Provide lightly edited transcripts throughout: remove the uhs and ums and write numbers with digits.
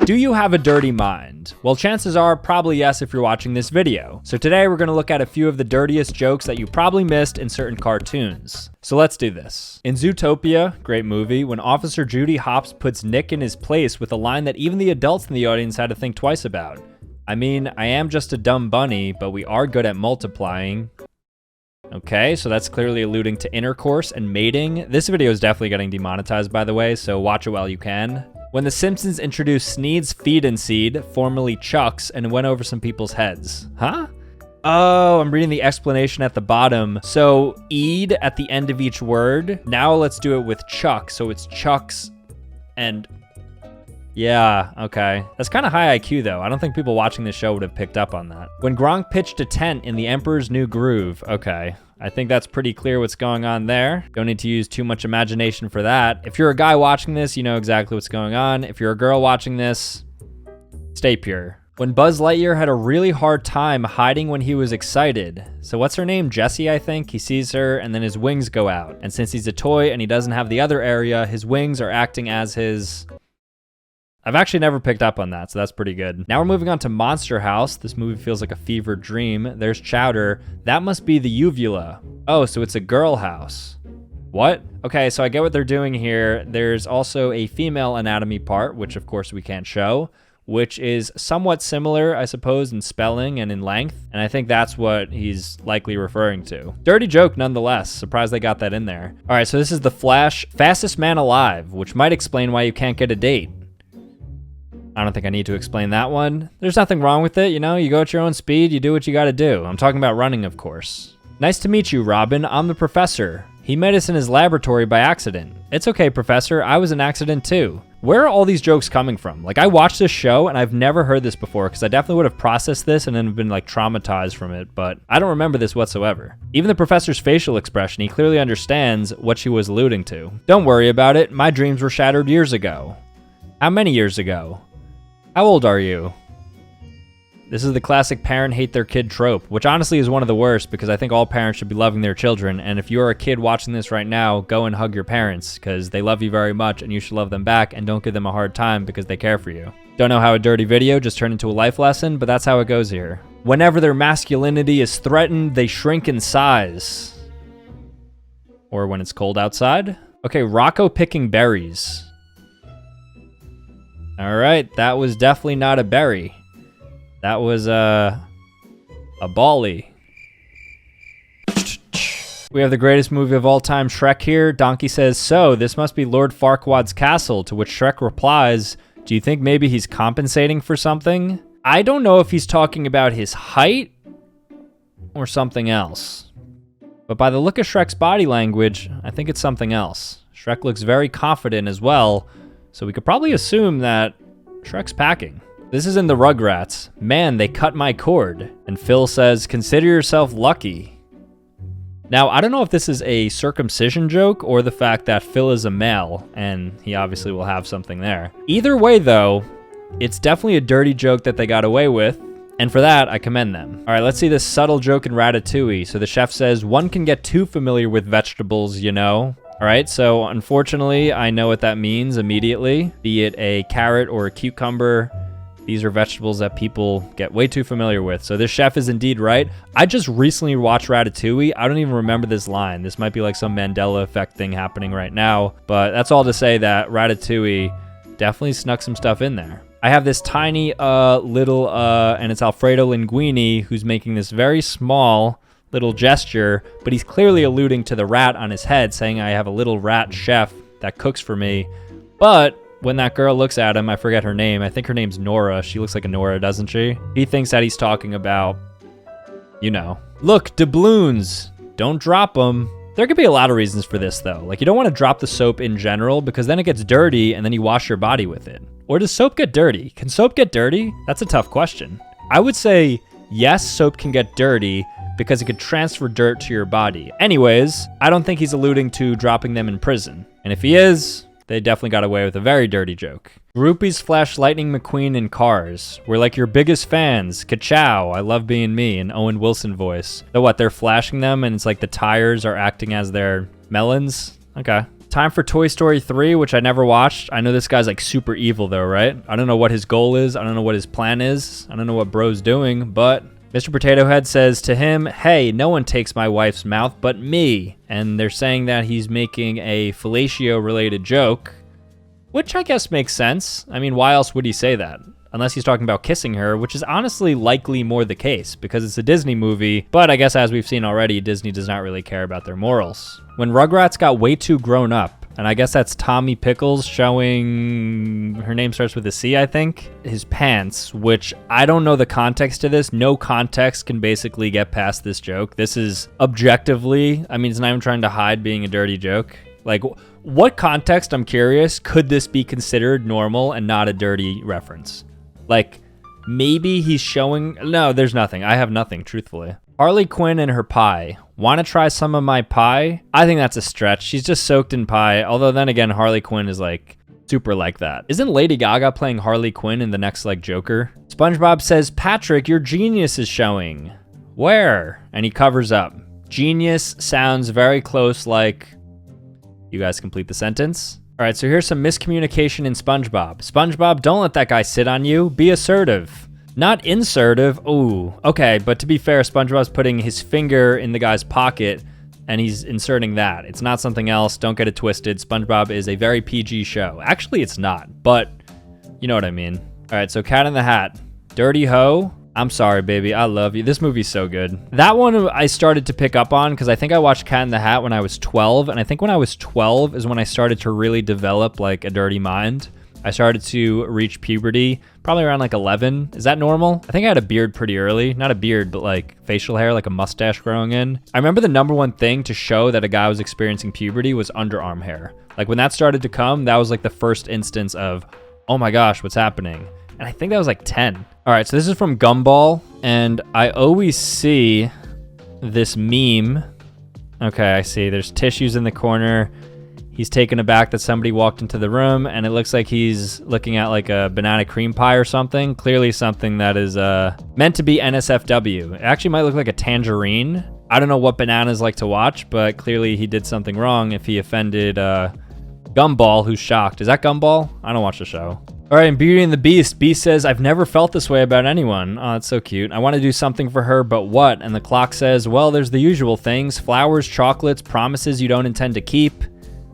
Do you have a dirty mind? Well, chances are probably yes if you're watching this video. So today we're gonna look at a few of the dirtiest jokes that you probably missed in certain cartoons. So let's do this. In Zootopia, great movie, when Officer Judy Hopps puts Nick in his place with a line that even the adults in the audience had to think twice about. I mean, I am just a dumb bunny, but we are good at multiplying. Okay, so that's clearly alluding to intercourse and mating. This video is definitely getting demonetized, by the way, so watch it while you can. When The Simpsons introduced Sneed's Feed and Seed, formerly Chuck's, and went over some people's heads. Huh? Oh, I'm reading the explanation at the bottom. So, "eed" at the end of each word. Now let's do it with Chuck, so it's Chuck's and... Yeah, okay. That's kind of high IQ, though. I don't think people watching this show would have picked up on that. When Gronk pitched a tent in The Emperor's New Groove. Okay. I think that's pretty clear what's going on there. Don't need to use too much imagination for that. If you're a guy watching this, you know exactly what's going on. If you're a girl watching this, stay pure. When Buzz Lightyear had a really hard time hiding when he was excited. So what's her name? Jessie, I think. He sees her and then his wings go out. And since he's a toy and he doesn't have the other area, his wings are acting as his... I've actually never picked up on that, so that's pretty good. Now we're moving on to Monster House. This movie feels like a fever dream. There's Chowder. That must be the uvula. Oh, so it's a girl house. What? Okay, so I get what they're doing here. There's also a female anatomy part, which of course we can't show, which is somewhat similar, I suppose, in spelling and in length. And I think that's what he's likely referring to. Dirty joke nonetheless. Surprised they got that in there. All right, so this is The Flash, fastest man alive, which might explain why you can't get a date. I don't think I need to explain that one. There's nothing wrong with it, you know? You go at your own speed, you do what you gotta do. I'm talking about running, of course. Nice to meet you, Robin. I'm the professor. He met us in his laboratory by accident. It's okay, professor. I was an accident too. Where are all these jokes coming from? Like, I watched this show and I've never heard this before because I definitely would have processed this and then have been like traumatized from it, but I don't remember this whatsoever. Even the professor's facial expression, he clearly understands what she was alluding to. Don't worry about it. My dreams were shattered years ago. How many years ago? How old are you? This is the classic parent hate their kid trope, which honestly is one of the worst because I think all parents should be loving their children. And if you're a kid watching this right now, go and hug your parents because they love you very much and you should love them back and don't give them a hard time because they care for you. Don't know how a dirty video just turned into a life lesson, but that's how it goes here. Whenever their masculinity is threatened, they shrink in size. Or when it's cold outside. Okay, Rocco picking berries. All right, that was definitely not a berry. That was a bally. We have the greatest movie of all time, Shrek here. Donkey says, so this must be Lord Farquaad's castle, to which Shrek replies, do you think maybe he's compensating for something? I don't know if he's talking about his height or something else. But by the look of Shrek's body language, I think it's something else. Shrek looks very confident as well. So we could probably assume that Shrek's packing. This is in the Rugrats. Man, they cut my cord. And Phil says, consider yourself lucky. Now, I don't know if this is a circumcision joke or the fact that Phil is a male, and he obviously will have something there. Either way, though, it's definitely a dirty joke that they got away with, and for that, I commend them. All right, let's see this subtle joke in Ratatouille. So the chef says, one can get too familiar with vegetables, you know. All right, so unfortunately, I know what that means immediately, be it a carrot or a cucumber. These are vegetables that people get way too familiar with. So this chef is indeed right. I just recently watched Ratatouille. I don't even remember this line. This might be like some Mandela effect thing happening right now, but that's all to say that Ratatouille definitely snuck some stuff in there. I have this tiny little, and it's Alfredo Linguini who's making this very small little gesture, but he's clearly alluding to the rat on his head, saying I have a little rat chef that cooks for me. But when that girl looks at him, I forget her name. I think her name's Nora. She looks like a Nora, doesn't she? He thinks that he's talking about, you know. Look, doubloons. Don't drop them. There could be a lot of reasons for this, though. Like, you don't want to drop the soap in general because then it gets dirty and then you wash your body with it. Or does soap get dirty? Can soap get dirty? That's a tough question. I would say, yes, soap can get dirty, because it could transfer dirt to your body. Anyways, I don't think he's alluding to dropping them in prison. And if he is, they definitely got away with a very dirty joke. Groupies flash Lightning McQueen in cars. We're like your biggest fans. Ka-chow, I love being me, an Owen Wilson voice. So what, they're flashing them and it's like the tires are acting as their melons? Okay. Time for Toy Story 3, which I never watched. I know this guy's like super evil though, right? I don't know what his goal is. I don't know what his plan is. I don't know what bro's doing, but Mr. Potato Head says to him, hey, no one takes my wife's mouth but me. And they're saying that he's making a fellatio-related joke, which I guess makes sense. I mean, why else would he say that? Unless he's talking about kissing her, which is honestly likely more the case because it's a Disney movie, but I guess as we've seen already, Disney does not really care about their morals. When Rugrats got way too grown up, and I guess that's Tommy Pickles showing, her name starts with a C, I think, his pants, which I don't know the context to this. No context can basically get past this joke. This is objectively, I mean, it's not even trying to hide being a dirty joke. Like, what context, I'm curious, could this be considered normal and not a dirty reference? Like, maybe he's showing... No, there's nothing. I have nothing, truthfully. Harley Quinn and her pie. Want to try some of my pie? I think that's a stretch. She's just soaked in pie. Although then again, Harley Quinn is like super like that. Isn't Lady Gaga playing Harley Quinn in the next like Joker? SpongeBob says, Patrick, your genius is showing. Where? And he covers up. Genius sounds very close like... You guys complete the sentence? All right, so here's some miscommunication in SpongeBob. SpongeBob, don't let that guy sit on you. Be assertive. Not insertive. Ooh, okay, but to be fair, SpongeBob's putting his finger in the guy's pocket and he's inserting that. It's not something else. Don't get it twisted. SpongeBob is a very PG show. Actually, it's not, but you know what I mean. All right, so Cat in the Hat. Dirty Ho. I'm sorry, baby. I love you. This movie's so good. That one I started to pick up on because I think I watched Cat in the Hat when I was 12. And I think when I was 12 is when I started to really develop like a dirty mind. I started to reach puberty probably around like 11. Is that normal? I think I had a beard pretty early. Not a beard, but like facial hair, like a mustache growing in. I remember the number one thing to show that a guy was experiencing puberty was underarm hair. Like when that started to come, that was like the first instance of, oh my gosh, what's happening? And I think that was like 10. All right, so this is from Gumball, and I always see this meme. Okay, I see. There's tissues in the corner. He's taken aback that somebody walked into the room, and it looks like he's looking at like a banana cream pie or something. Clearly something that is meant to be NSFW. It actually might look like a tangerine. I don't know what bananas like to watch, but clearly he did something wrong if he offended Gumball, who's shocked. Is that Gumball? I don't watch the show. All right, and Beauty and the Beast. Beast says, I've never felt this way about anyone. Oh, that's so cute. I want to do something for her, but what? And the clock says, well, there's the usual things. Flowers, chocolates, promises you don't intend to keep.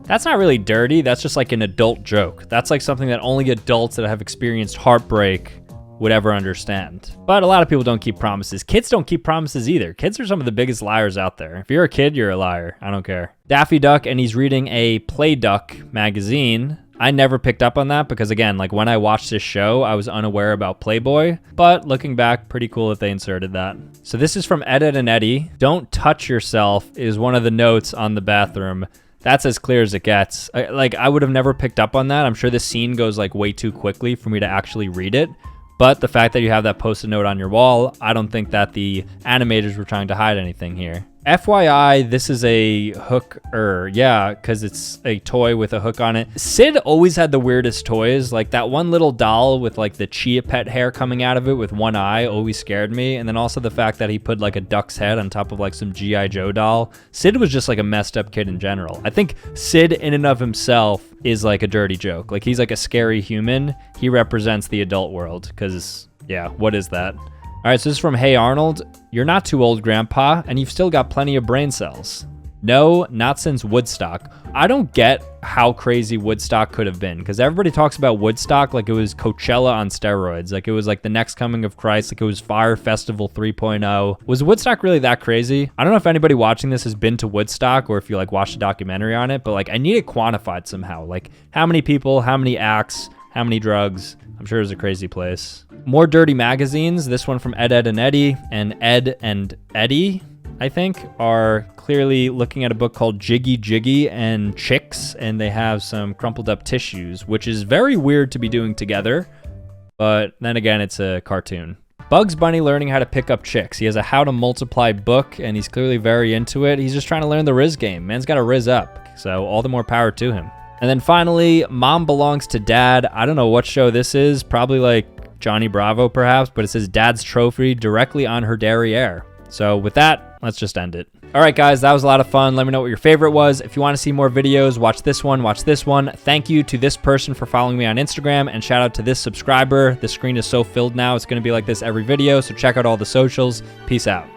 That's not really dirty. That's just like an adult joke. That's like something that only adults that have experienced heartbreak would ever understand. But a lot of people don't keep promises. Kids don't keep promises either. Kids are some of the biggest liars out there. If you're a kid, you're a liar. I don't care. Daffy Duck, and he's reading a Play Duck magazine. I never picked up on that because, again, like when I watched this show, I was unaware about Playboy. But looking back, pretty cool that they inserted that. So this is from Ed, Edd and Eddy. Don't touch yourself is one of the notes on the bathroom. That's as clear as it gets. I would have never picked up on that. I'm sure this scene goes like way too quickly for me to actually read it. But the fact that you have that post-it note on your wall, I don't think that the animators were trying to hide anything here. FYI, this is a hooker. Yeah, because it's a toy with a hook on it. Sid always had the weirdest toys. Like that one little doll with like the Chia Pet hair coming out of it with one eye always scared me. And then also the fact that he put like a duck's head on top of like some G.I. Joe doll. Sid was just like a messed up kid in general. I think Sid in and of himself is like a dirty joke. Like he's like a scary human. He represents the adult world because, yeah, what is that? All right, so this is from Hey Arnold. You're not too old, Grandpa, and you've still got plenty of brain cells. No, not since Woodstock. I don't get how crazy Woodstock could have been because everybody talks about Woodstock like it was Coachella on steroids. Like it was like the next coming of Christ. Like it was Fire Festival 3.0. Was Woodstock really that crazy? I don't know if anybody watching this has been to Woodstock or if you like watched a documentary on it, but like I need it quantified somehow. Like how many people, how many acts, how many drugs? I'm sure it was a crazy place. More dirty magazines. This one from Ed, Edd and Eddy, and Ed and Eddy, I think, are clearly looking at a book called Jiggy Jiggy and Chicks, and they have some crumpled up tissues, which is very weird to be doing together, but then again, it's a cartoon. Bugs Bunny learning how to pick up chicks. He has a How to Multiply book, and he's clearly very into it. He's just trying to learn the Riz game. Man's got to Riz up, so all the more power to him. And then finally, Mom Belongs to Dad. I don't know what show this is. Probably like Johnny Bravo, perhaps. But it says Dad's Trophy directly on her derriere. So with that, let's just end it. All right, guys, that was a lot of fun. Let me know what your favorite was. If you want to see more videos, watch this one, watch this one. Thank you to this person for following me on Instagram, and shout out to this subscriber. The screen is so filled now. It's going to be like this every video, so check out all the socials. Peace out.